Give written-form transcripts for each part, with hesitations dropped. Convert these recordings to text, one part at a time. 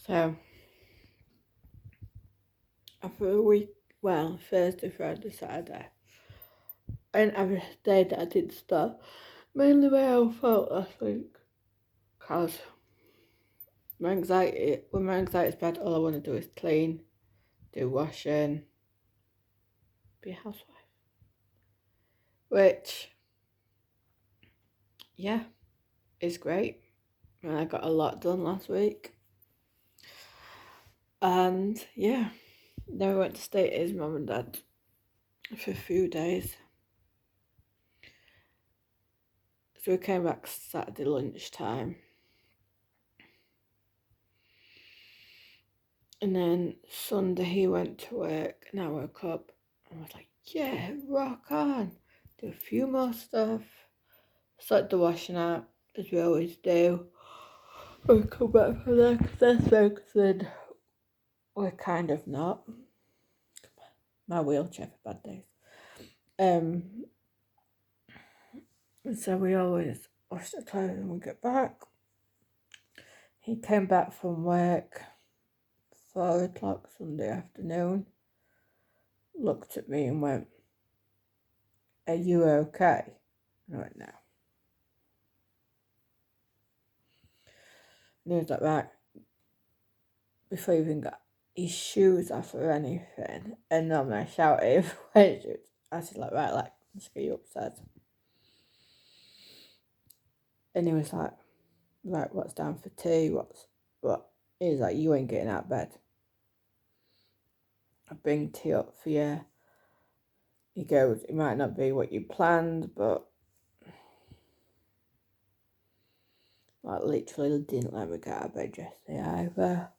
So, after a week, well, Thursday, Friday, Saturday, and every day that I did stuff, mainly the way I felt last week. Because when my anxiety's bad, all I want to do is clean, do washing, be a housewife. Which, yeah, is great. And I got a lot done last week. And yeah, then we went to stay at his mum and dad for a few days. So we came back Saturday lunchtime. And then Sunday he went to work and I woke up and I was like, yeah, rock on. Do a few more stuff. Sort the washing out, as we always do. We come back from there because they're focusing. We're kind of not. My wheelchair for bad days. So we always wash the clothes when we get back. He came back from work 4 o'clock Sunday afternoon, looked at me and went, are you okay? And I went, no. And he was like, right, before he even got his shoes off or anything, and then I shouted, where's your shoes? I said, like, right, like, let's get you upstairs. And he was like, right, what's down for tea? What? He was like, you ain't getting out of bed. I bring tea up for you. He goes, it might not be what you planned, but like literally didn't let me get out of bed yesterday either.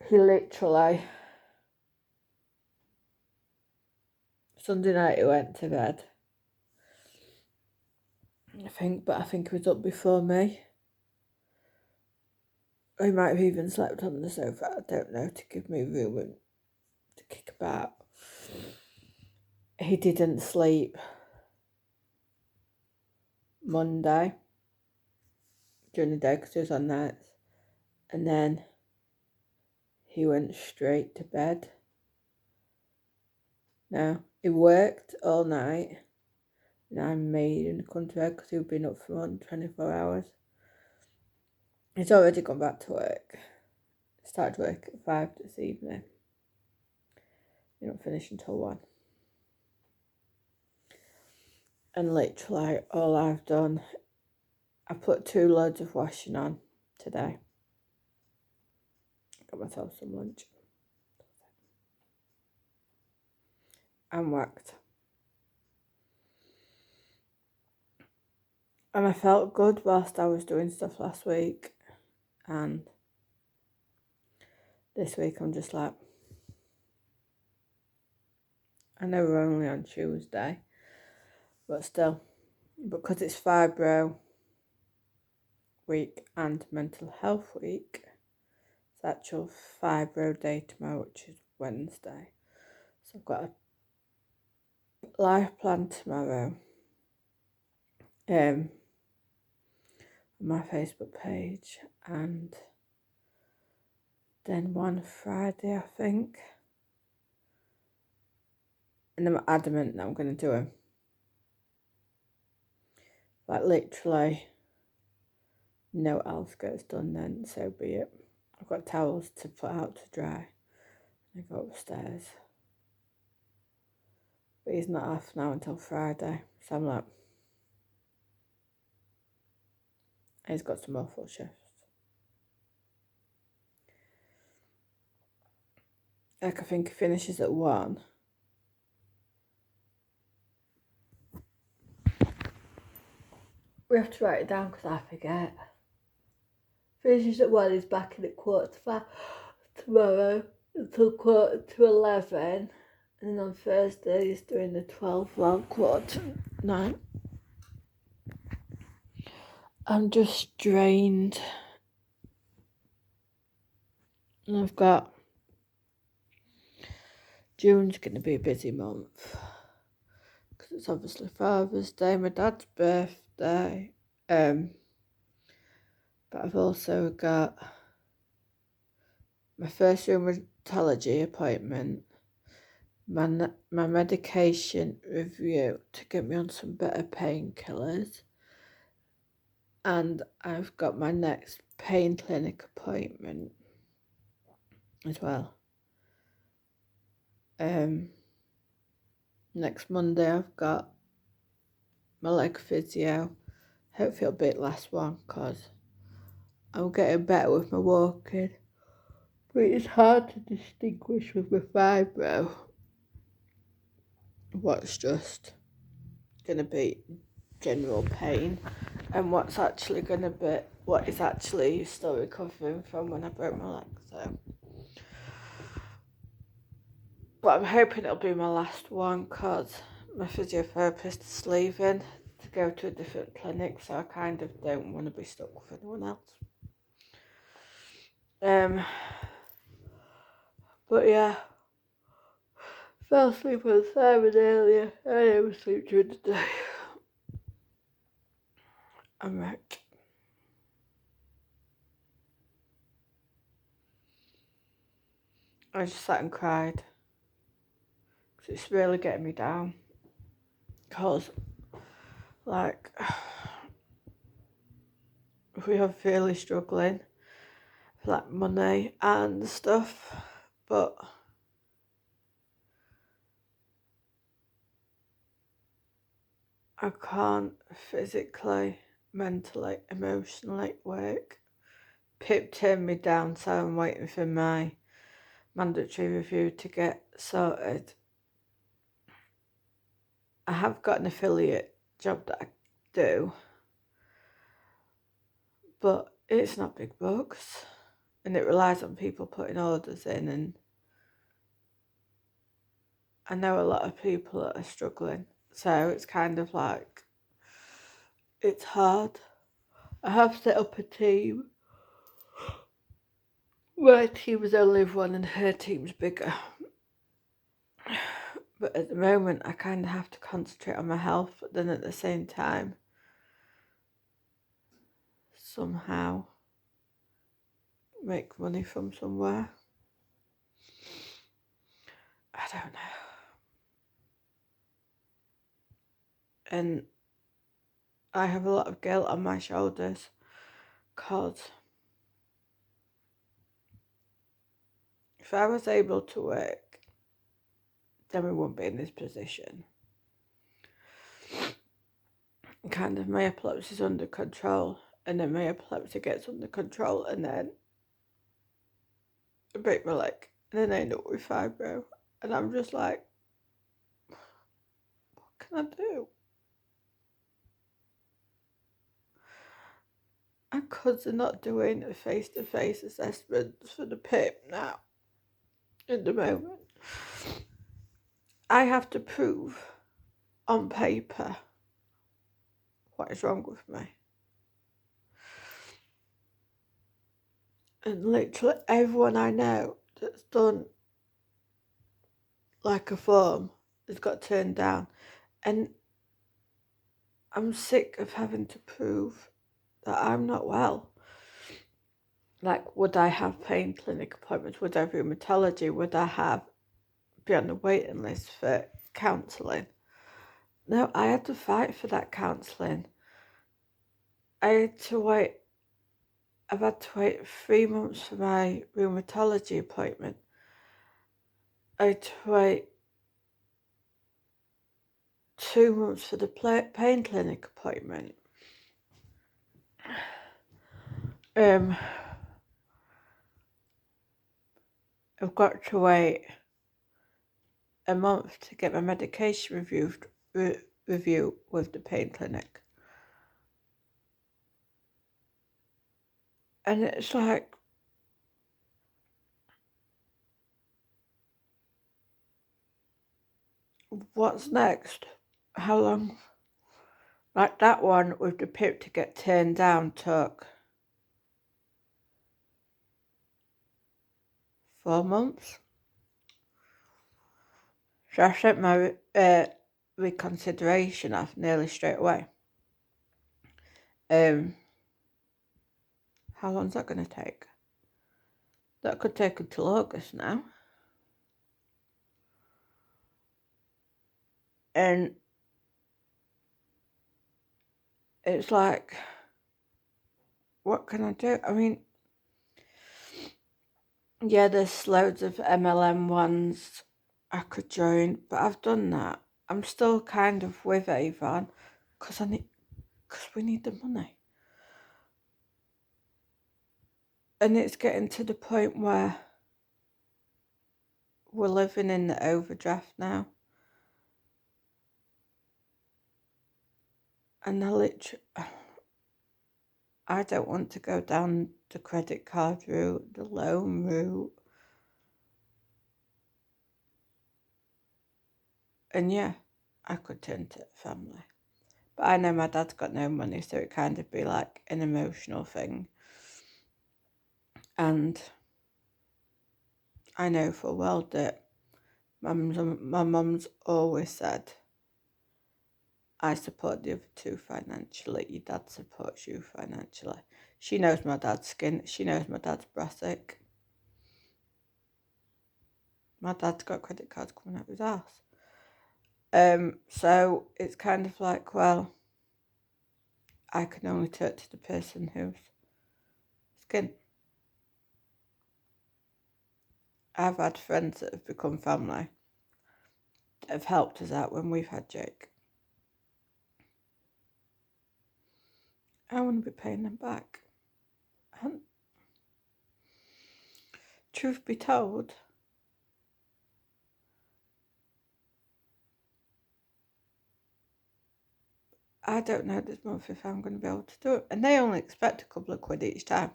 He literally, Sunday night he went to bed. I think he was up before me. He might have even slept on the sofa, I don't know, to give me room to kick about. He didn't sleep Monday during the day because he was on nights. And then he went straight to bed. Now, he worked all night. And I made him come to bed because he'd been up for more than 24 hours. He's already gone back to work. Started work at 5 this evening. You don't finish until 1. And literally all I've done, I put 2 loads of washing on today. Got myself some lunch. And worked. And I felt good whilst I was doing stuff last week. And this week I'm just like, I know we're only on Tuesday, but still, because it's fibro week and mental health week, it's actual fibro day tomorrow, which is Wednesday. So I've got a life plan tomorrow on my Facebook page, and then one Friday, I think. And I'm adamant that I'm going to do them. Like literally, no else gets done then, so be it. I've got towels to put out to dry. I go upstairs. But he's not off now until Friday, so I'm like, he's got some more full shifts. Like, I think he finishes at 1. We have to write it down because I forget. Finishes at 1, he's back in at 4:45 tomorrow until 11:15. And then on Thursday he's doing the 12 round 9. I'm just drained. And I've got June's going to be a busy month because it's obviously Father's Day, my dad's birthday, But I've also got my first rheumatology appointment, my medication review to get me on some better painkillers, and I've got my next pain clinic appointment as well. Next Monday I've got my leg physio. Hopefully it'll be the last one because I'm getting better with my walking. But it's hard to distinguish with my fibro what's just going to be general pain and what is actually still recovering from when I broke my leg. So, but I'm hoping it'll be my last one because my physiotherapist is leaving to go to a different clinic, so I kind of don't want to be stuck with anyone else. But yeah, fell asleep on Simon earlier. I never sleep during the day. I'm wrecked. I just sat and cried because it's really getting me down. Because, like, we are really struggling for like money and stuff, but I can't physically, mentally, emotionally work. Pip turned me down, so I'm waiting for my mandatory review to get sorted. I have got an affiliate job that I do, but it's not big bucks, and it relies on people putting orders in, and I know a lot of people that are struggling, so it's kind of like, it's hard. I have set up a team. My team is only one and her team's bigger. But at the moment, I kind of have to concentrate on my health, but then at the same time, somehow make money from somewhere. I don't know. And I have a lot of guilt on my shoulders because if I was able to work, then we wouldn't be in this position. Kind of my epilepsy is under control, and then my epilepsy gets under control, and then I break my leg, and then I end up with fibro, and I'm just like, what can I do? And because they're not doing a face-to-face assessments for the PIP now, at the moment, I have to prove on paper what is wrong with me. And literally everyone I know that's done like a form has got turned down. And I'm sick of having to prove that I'm not well. Like, would I have pain clinic appointments? Would I have rheumatology? Would I be on the waiting list for counselling? No, I had to fight for that counselling. I've had to wait 3 months for my rheumatology appointment. I had to wait 2 months for the pain clinic appointment. I've got to wait a month to get my medication review with the pain clinic. And it's like, what's next? How long? Like that one with the PIP to get turned down took 4 months. So I sent my reconsideration off nearly straight away. How long's that going to take? That could take until August now. And it's like, what can I do? I mean, yeah, there's loads of MLM ones I could join, but I've done that. I'm still kind of with Avon because we need the money. And it's getting to the point where we're living in the overdraft now. And I don't want to go down the credit card route, the loan route. And yeah, I could turn to family. But I know my dad's got no money, so it kind of be like an emotional thing. And I know for a while that my mum's always said, I support the other two financially, your dad supports you financially. She knows my dad's skin, she knows my dad's brassic. My dad's got credit cards coming out of his ass. So it's kind of like, well, I can only turn to the person whose skin. I've had friends that have become family that have helped us out when we've had Jake. I want to be paying them back. And truth be told, I don't know this month if I'm going to be able to do it. And they only expect a couple of quid each time.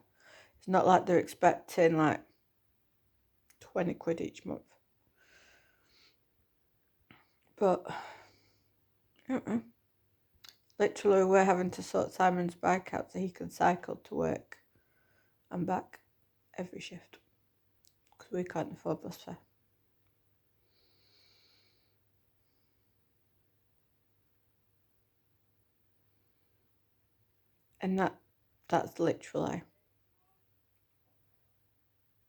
It's not like they're expecting like 20 quid each month. But, I don't know. Literally, we're having to sort Simon's bike out so he can cycle to work and back every shift. Because we can't afford bus fare. And that's literally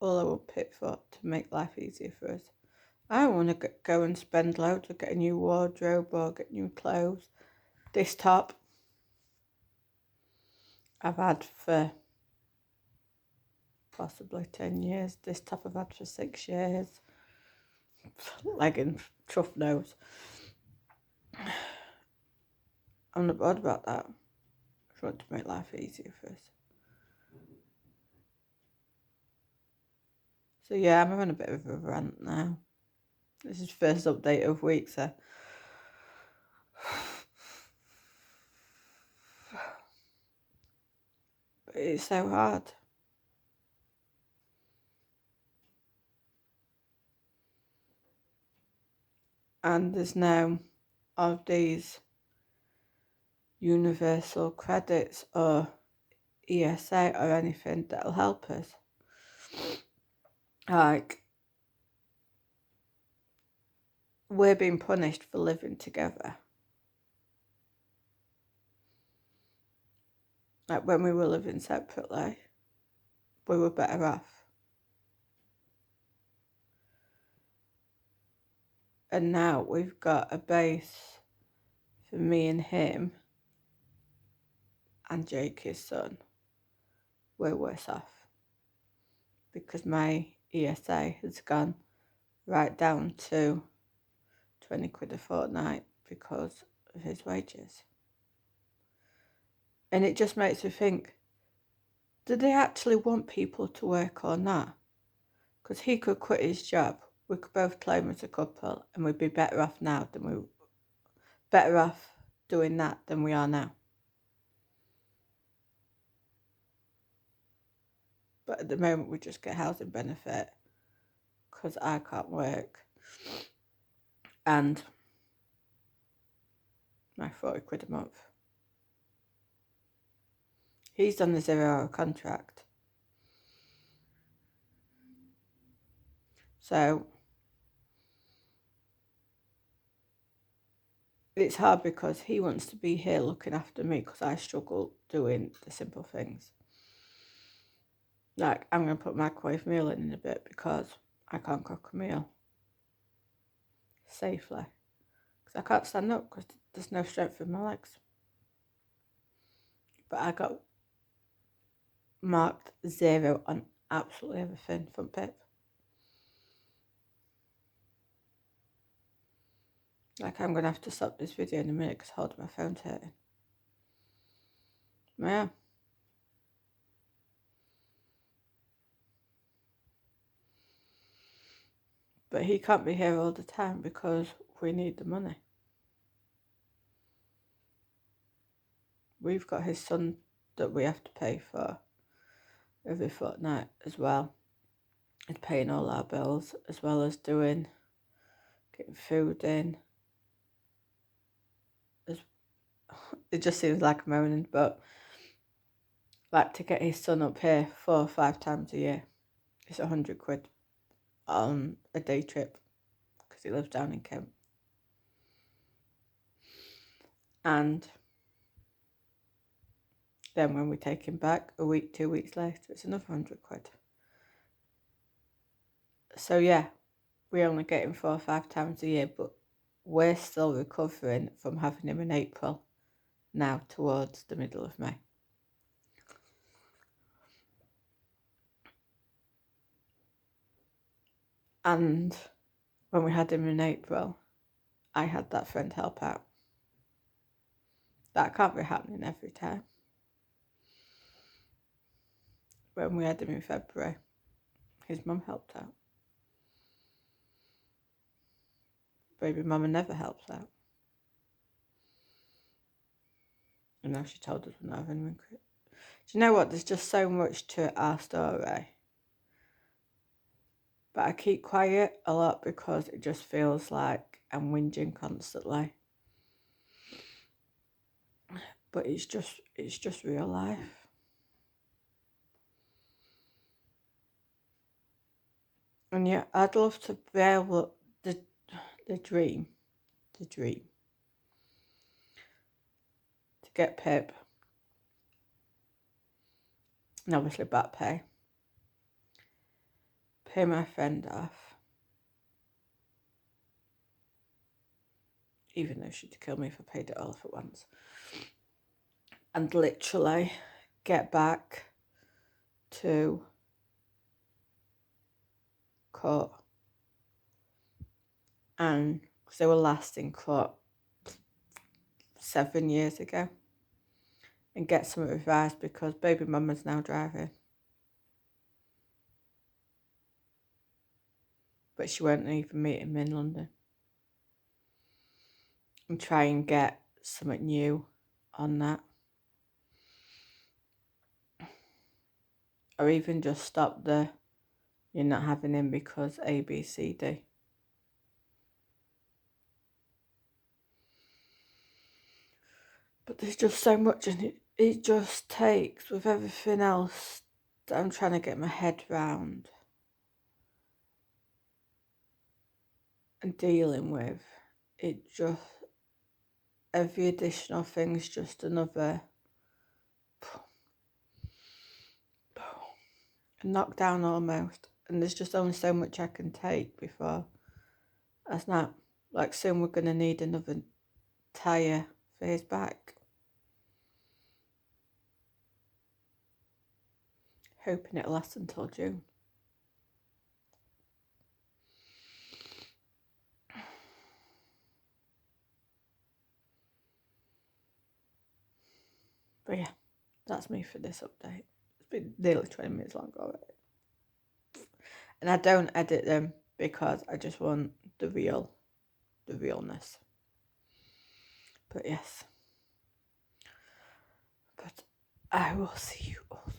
all I would pick for to make life easier for us. I want to go and spend loads to get a new wardrobe or get new clothes. This top I've had for possibly 10 years. This top I've had for 6 years. Leggings, tough nose. I'm not bothered about that. I just want to make life easier for us. So yeah, I'm having a bit of a rant now. This is first update of week, so but it's so hard. And there's no of these universal credits or ESA or anything that'll help us. Like, we're being punished for living together. Like, when we were living separately, we were better off. And now we've got a base for me and him and Jake, his son. We're worse off. Because my ESA has gone right down to 20 quid a fortnight because of his wages. And it just makes me think, do they actually want people to work or not? Because he could quit his job, we could both claim as a couple, and we'd be better off doing that than we are now. But at the moment we just get housing benefit because I can't work, and my 40 quid a month. He's on the 0-hour contract. So it's hard because he wants to be here looking after me because I struggle doing the simple things. Like, I'm going to put microwave meal in a bit because I can't cook a meal safely. Because I can't stand up because there's no strength in my legs. But I got marked 0 on absolutely everything from Pip. Like, I'm going to have to stop this video in a minute because holding my phone's hurting. Yeah. But he can't be here all the time because we need the money. We've got his son that we have to pay for every fortnight as well. He's paying all our bills as well as getting food in. It just seems like a moaning, but like to get his son up here 4 or 5 times a year, it's £100 on a day trip because he lives down in Kent. And then when we take him back a week, 2 weeks later, it's another £100. So yeah, we only get him 4 or 5 times a year, but we're still recovering from having him in April, now towards the middle of May. And when we had him in April, I had that friend help out. That can't be happening every time. When we had him in February, his mum helped out. Baby mama never helps out. And now she told us we're not having him. Do you know what? There's just so much to our story. But I keep quiet a lot because it just feels like I'm whinging constantly. But it's just real life. And yeah, I'd love to be able the dream to get Pip, and obviously back pay my friend off, even though she'd kill me if I paid it all off at once, and literally get back to court. And because they were last in court 7 years ago, and get some revised because baby mama's now driving. But she won't even meet him in London. And try and get something new on that. Or even just stop you're not having him because A, B, C, D. But there's just so much, and it just takes, with everything else that I'm trying to get my head round and dealing with, it just, every additional thing is just another knockdown almost. And there's just only so much I can take before I snap. Like soon we're going to need another tyre for his back. Hoping it'll last until June. But yeah, that's me for this update. It's been nearly 20 minutes long already. And I don't edit them because I just want the realness. But yes. But I will see you all